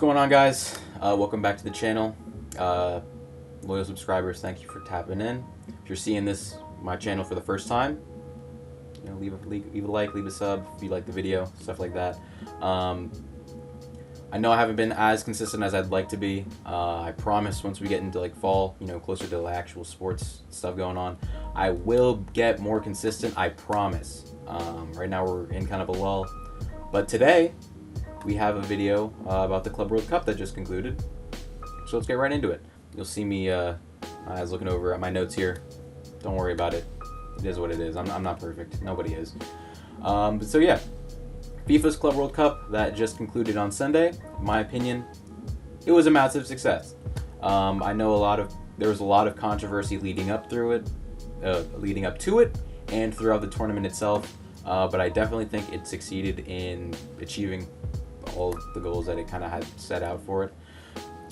going on, guys? Welcome back to the channel. Loyal subscribers, thank you for tapping in. If you're seeing my channel for the first time, leave a like, leave a sub if you like the video, stuff like that. I know I haven't been as consistent as I'd like to be. I promise once we get into fall, closer to the actual sports stuff going on, I will get more consistent. I promise. Right now we're in kind of a lull, but today we have a video about the Club World Cup that just concluded. So let's get right into it. You'll see me, I was looking over at my notes here. Don't worry about it. It is what it is. I'm not perfect. Nobody is. So yeah, FIFA's Club World Cup that just concluded on Sunday. In my opinion, it was a massive success. I know there was a lot of controversy leading up to it, and throughout the tournament itself. But I definitely think it succeeded in achieving all the goals that it kind of had set out for it.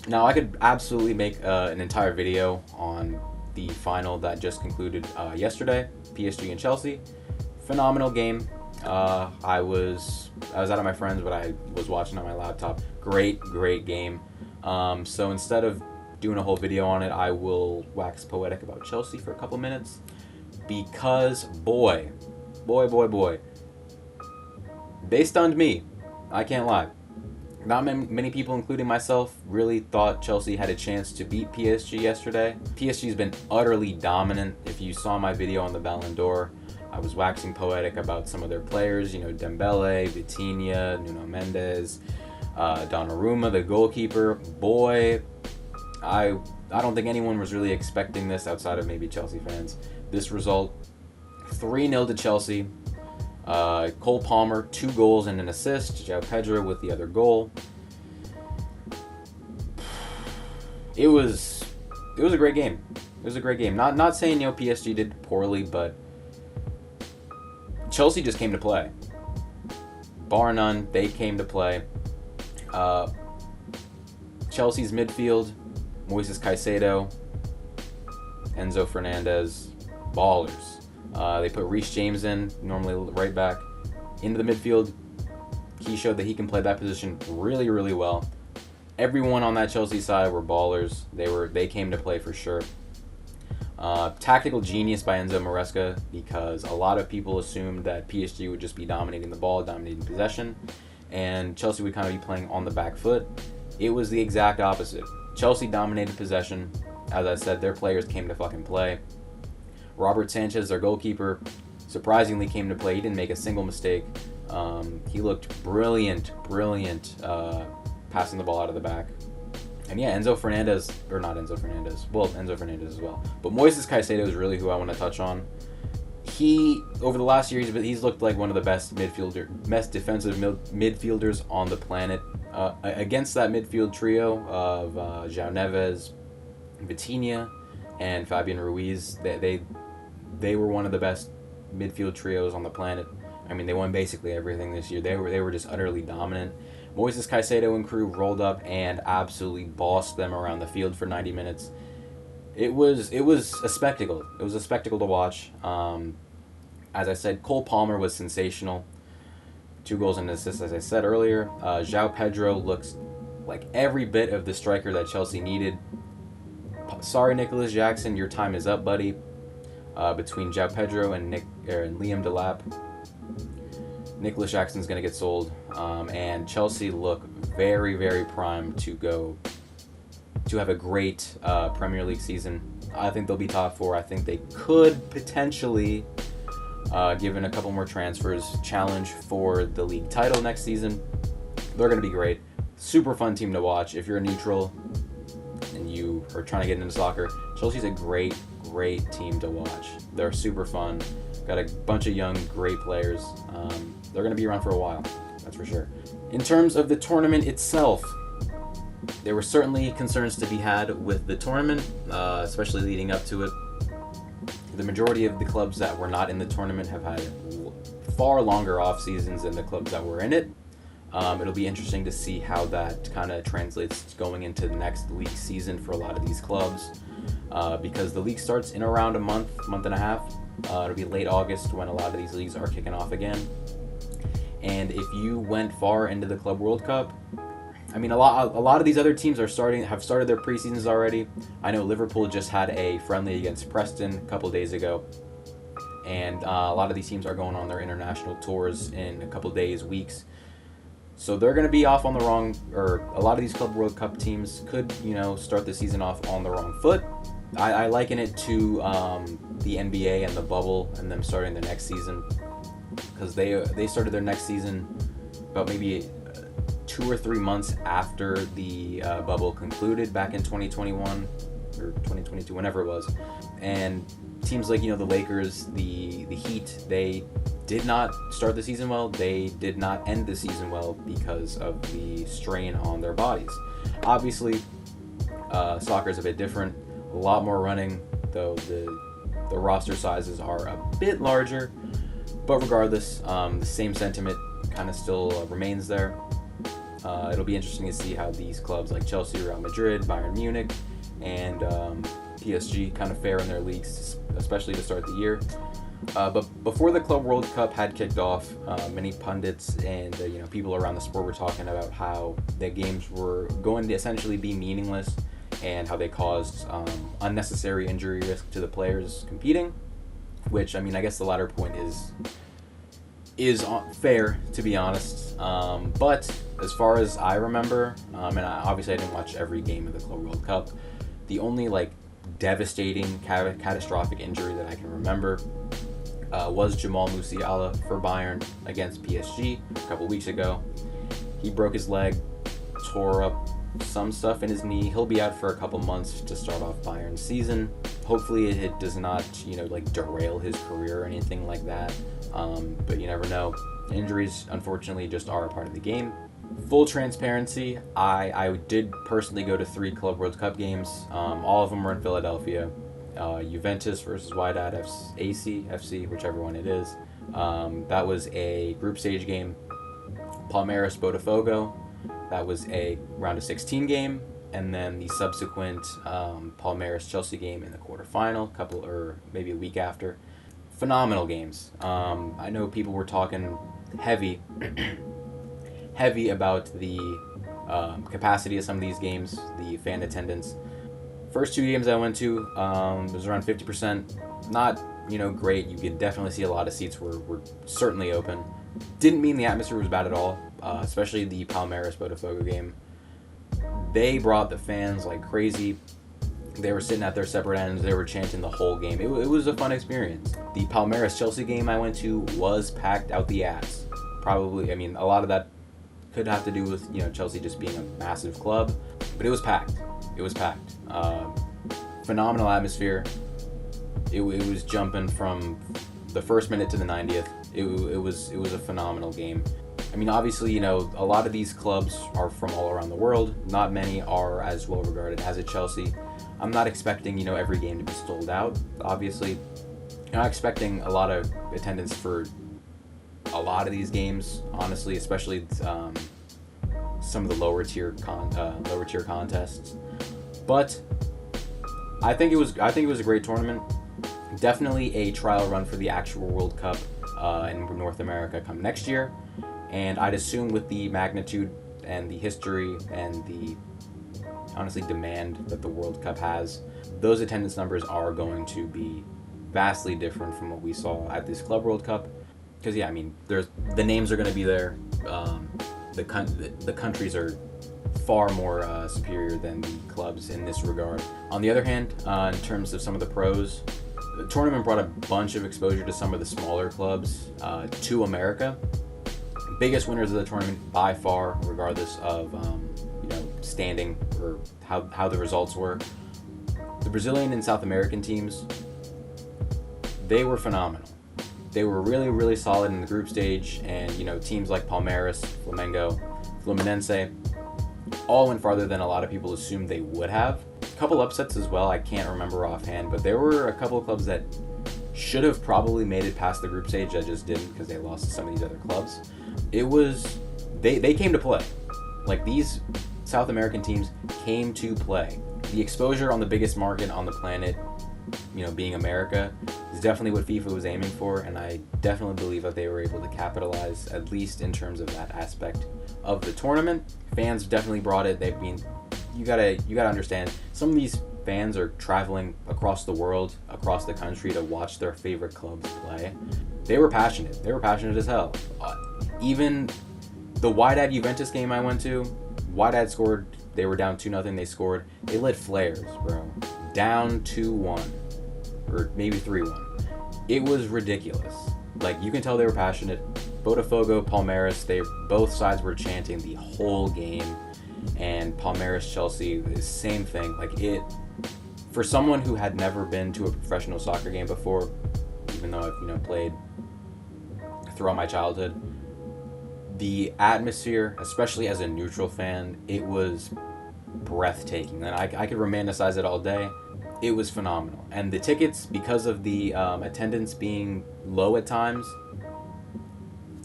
Now, I could absolutely make an entire video on the final that just concluded yesterday, PSG and Chelsea. Phenomenal game. I was out at my friend's, but I was watching on my laptop. Great game. So instead of doing a whole video on it, I will wax poetic about Chelsea for a couple minutes, because boy, they stunned me. I can't lie. Not many people, including myself, really thought Chelsea had a chance to beat PSG yesterday. PSG's been utterly dominant. If you saw my video on the Ballon d'Or, I was waxing poetic about some of their players. Dembele, Vitinha, Nuno Mendes, Donnarumma, the goalkeeper. Boy, I don't think anyone was really expecting this outside of maybe Chelsea fans. This result, 3-0 to Chelsea. Cole Palmer, 2 goals and an assist. João Pedro with the other goal. It was a great game. It was a great game. Not saying PSG did poorly, but Chelsea just came to play. Bar none, they came to play. Chelsea's midfield, Moises Caicedo, Enzo Fernandez, ballers. They put Reece James in, normally right back, into the midfield. He showed that he can play that position really well. Everyone on that Chelsea side were ballers. They came to play for sure. Tactical genius by Enzo Maresca, because a lot of people assumed that PSG would just be dominating the ball, dominating possession, and Chelsea would kind of be playing on the back foot. It was the exact opposite. Chelsea dominated possession. As I said, their players came to fucking play. Robert Sanchez, their goalkeeper, surprisingly came to play. He didn't make a single mistake. He looked brilliant passing the ball out of the back. And yeah, Enzo Fernandez as well. But Moises Caicedo is really who I want to touch on. Over the last year, he's looked like one of the best defensive midfielders on the planet. Against that midfield trio of João Neves, Vitinha, and Fabian Ruiz, they were one of the best midfield trios on the planet. I mean, they won basically everything this year. They were just utterly dominant. Moises Caicedo and crew rolled up and absolutely bossed them around the field for 90 minutes. It was a spectacle. It was a spectacle to watch. As I said, Cole Palmer was sensational. 2 goals and an assist, as I said earlier. João Pedro looks like every bit of the striker that Chelsea needed. Sorry, Nicholas Jackson, your time is up, buddy. Between João Pedro and Liam Delap, Nicholas Jackson's going to get sold. And Chelsea look very primed to have a great Premier League season. I think they'll be top 4. I think they could potentially, given a couple more transfers, challenge for the league title next season. They're going to be great. Super fun team to watch. If you're a neutral and you are trying to get into soccer, Chelsea's a great team to watch. They're super fun. Got a bunch of young, great players. They're going to be around for a while, that's for sure. In terms of the tournament itself, there were certainly concerns to be had with the tournament, especially leading up to it. The majority of the clubs that were not in the tournament have had far longer off seasons than the clubs that were in it. It'll be interesting to see how that kind of translates going into the next league season for a lot of these clubs, because the league starts in around a month and a half. It'll be late August when a lot of these leagues are kicking off again. And if you went far into the Club World Cup, I mean, a lot of these other teams have started their preseasons already. I know Liverpool just had a friendly against Preston a couple days ago, and a lot of these teams are going on their international tours in a couple days, weeks. So they're going to be off on the wrong, or a lot of these Club World Cup teams could, start the season off on the wrong foot. I liken it to the NBA and the bubble and them starting their next season, because they started their next season about maybe 2 or 3 months after the bubble concluded back in 2021 or 2022, whenever it was. And teams like, the Lakers, the Heat, they did not start the season well. They did not end the season well because of the strain on their bodies. Obviously, soccer is a bit different. A lot more running, though the roster sizes are a bit larger. But regardless, the same sentiment kind of still remains there. It'll be interesting to see how these clubs like Chelsea, Real Madrid, Bayern Munich, and PSG kind of fare in their leagues, especially to start the year. But before the Club World Cup had kicked off, many pundits and people around the sport were talking about how the games were going to essentially be meaningless and how they caused unnecessary injury risk to the players competing. Which, I mean, I guess the latter point is fair, to be honest. But as far as I remember, and obviously I didn't watch every game of the Club World Cup, the only devastating catastrophic injury that I can remember was Jamal Musiala for Bayern against PSG a couple weeks ago. He broke his leg, tore up some stuff in his knee. He'll be out for a couple months to start off Bayern's season. Hopefully it does not, derail his career or anything like that. But you never know. Injuries, unfortunately, just are a part of the game. Full transparency, I did personally go to 3 Club World Cup games. All of them were in Philadelphia. Juventus versus Wydad FC, whichever one it is. That was a group stage game. Palmeiras Botafogo, that was a round of 16 game. And then the subsequent Palmeiras Chelsea game in the quarterfinal, maybe a week after. Phenomenal games. I know people were talking heavy about the capacity of some of these games, the fan attendance. First 2 games I went to was around 50%. Not great. You could definitely see a lot of seats were certainly open. Didn't mean the atmosphere was bad at all, especially the Palmeiras Botafogo game. They brought the fans like crazy. They were sitting at their separate ends. They were chanting the whole game. It was a fun experience. The Palmeiras Chelsea game I went to was packed out the ass. Probably, I mean, a lot of that could have to do with Chelsea just being a massive club, but it was packed. It was packed. Phenomenal atmosphere. It was jumping from the first minute to the 90th. It was a phenomenal game. I mean, obviously, a lot of these clubs are from all around the world. Not many are as well regarded as a Chelsea. I'm not expecting, every game to be sold out, obviously. I'm not expecting a lot of attendance for a lot of these games, honestly, especially some of the lower tier contests. But I think it was a great tournament. Definitely a trial run for the actual World Cup in North America come next year. And I'd assume with the magnitude and the history and the, honestly, demand that the World Cup has, those attendance numbers are going to be vastly different from what we saw at this Club World Cup. Because, yeah, I mean, the names are going to be there. The countries are far more superior than the clubs in this regard. On the other hand, in terms of some of the pros, the tournament brought a bunch of exposure to some of the smaller clubs to America. Biggest winners of the tournament by far, regardless of standing or how the results were. The Brazilian and South American teams, they were phenomenal. They were really, really solid in the group stage, and teams like Palmeiras, Flamengo, Fluminense all went farther than a lot of people assumed they would have. A couple upsets as well, I can't remember offhand, but there were a couple of clubs that should have probably made it past the group stage that just didn't because they lost to some of these other clubs. They came to play. Like, these South American teams came to play. The exposure on the biggest market on the planet, being America, is definitely what FIFA was aiming for, and I definitely believe that they were able to capitalize, at least in terms of that aspect, of the tournament. Fans definitely brought it. You gotta understand, some of these fans are traveling across the world, across the country to watch their favorite clubs play. They were passionate. They were passionate as hell. Even the Wydad Juventus game I went to, Wydad scored. They were down 2-0. They scored. They lit flares, bro. Down 2-1, or maybe 3-1. It was ridiculous. Like, you can tell they were passionate. Botafogo, Palmeiras, both sides were chanting the whole game. And Palmeiras, Chelsea, the same thing. Like, for someone who had never been to a professional soccer game before, even though I've played throughout my childhood, the atmosphere, especially as a neutral fan, it was breathtaking. And I could romanticize it all day. It was phenomenal. And the tickets, because of the attendance being low at times,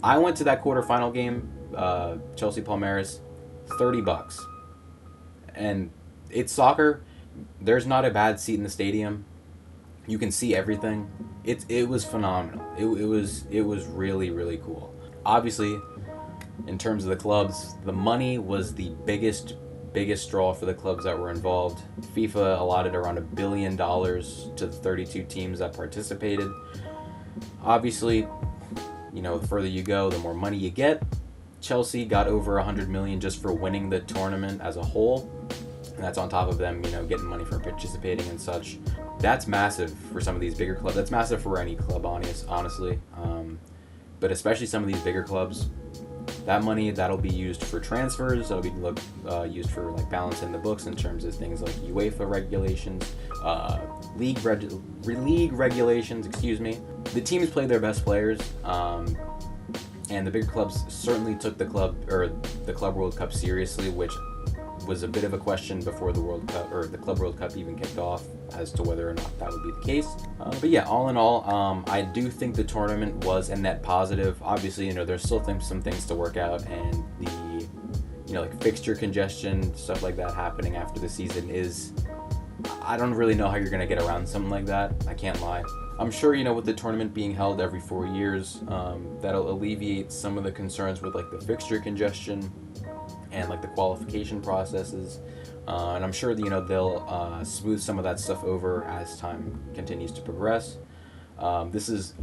I went to that quarterfinal game, Chelsea Palmeiras, $30. And it's soccer. There's not a bad seat in the stadium. You can see everything. It was phenomenal. It was really, really cool. Obviously, in terms of the clubs, the money was the biggest draw for the clubs that were involved. FIFA allotted around $1 billion to the 32 teams that participated. Obviously, the further you go, the more money you get. Chelsea got over $100 million just for winning the tournament as a whole, and that's on top of them, getting money for participating and such. That's massive for some of these bigger clubs. That's massive for any club, honestly. But especially some of these bigger clubs. That money, that'll be used for transfers. That'll be used for like balancing the books in terms of things like UEFA regulations, league regulations. The teams play their best players, and the bigger clubs certainly took the Club World Cup seriously, which was a bit of a question before the World Cup or the Club World Cup even kicked off as to whether or not that would be the case. But yeah, all in all, I do think the tournament was a net positive. Obviously, there's still some things to work out, and the like fixture congestion, stuff like that happening after the season I don't really know how you're gonna get around something like that. I can't lie. I'm sure, with the tournament being held every 4 years, that'll alleviate some of the concerns with like the fixture congestion and like the qualification processes, and I'm sure they'll smooth some of that stuff over as time continues to progress. This is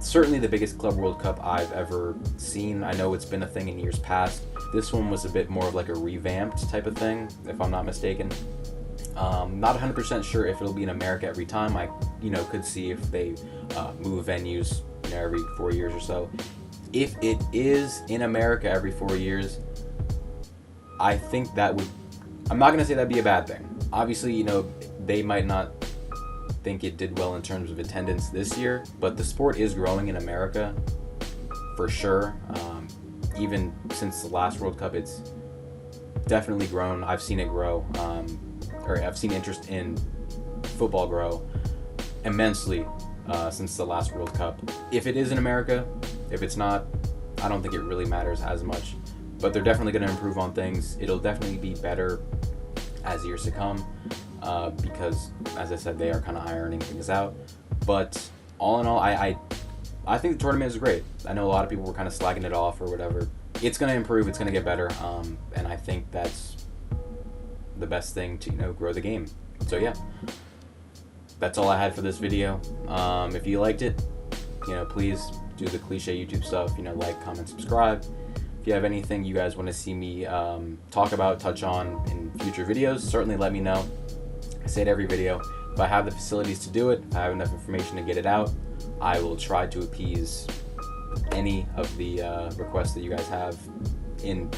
certainly the biggest Club World Cup I've ever seen. I know it's been a thing in years past. This one was a bit more of like a revamped type of thing, if I'm not mistaken. Not 100% sure if it'll be in America every time. I could see if they move venues every 4 years or so. If it is in America every 4 years, I think I'm not going to say that'd be a bad thing. Obviously, they might not think it did well in terms of attendance this year, but the sport is growing in America for sure. Even since the last World Cup, it's definitely grown. I've seen it grow, or I've seen interest in football grow immensely since the last World Cup. If it is in America, if it's not, I don't think it really matters as much. But they're definitely going to improve on things. It'll definitely be better as years to come, because, as I said, they are kind of ironing things out. But all in all, I think the tournament is great. I know a lot of people were kind of slagging it off or whatever. It's going to improve. It's going to get better. And I think that's the best thing to grow the game. So yeah, that's all I had for this video. If you liked it, please do the cliche YouTube stuff. Like, comment, subscribe. If you have anything you guys want to see me talk about, touch on in future videos, certainly let me know. I say it every video. If I have the facilities to do it, if I have enough information to get it out, I will try to appease any of the requests that you guys have in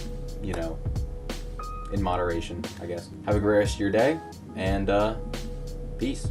moderation, I guess. Have a great rest of your day, and peace.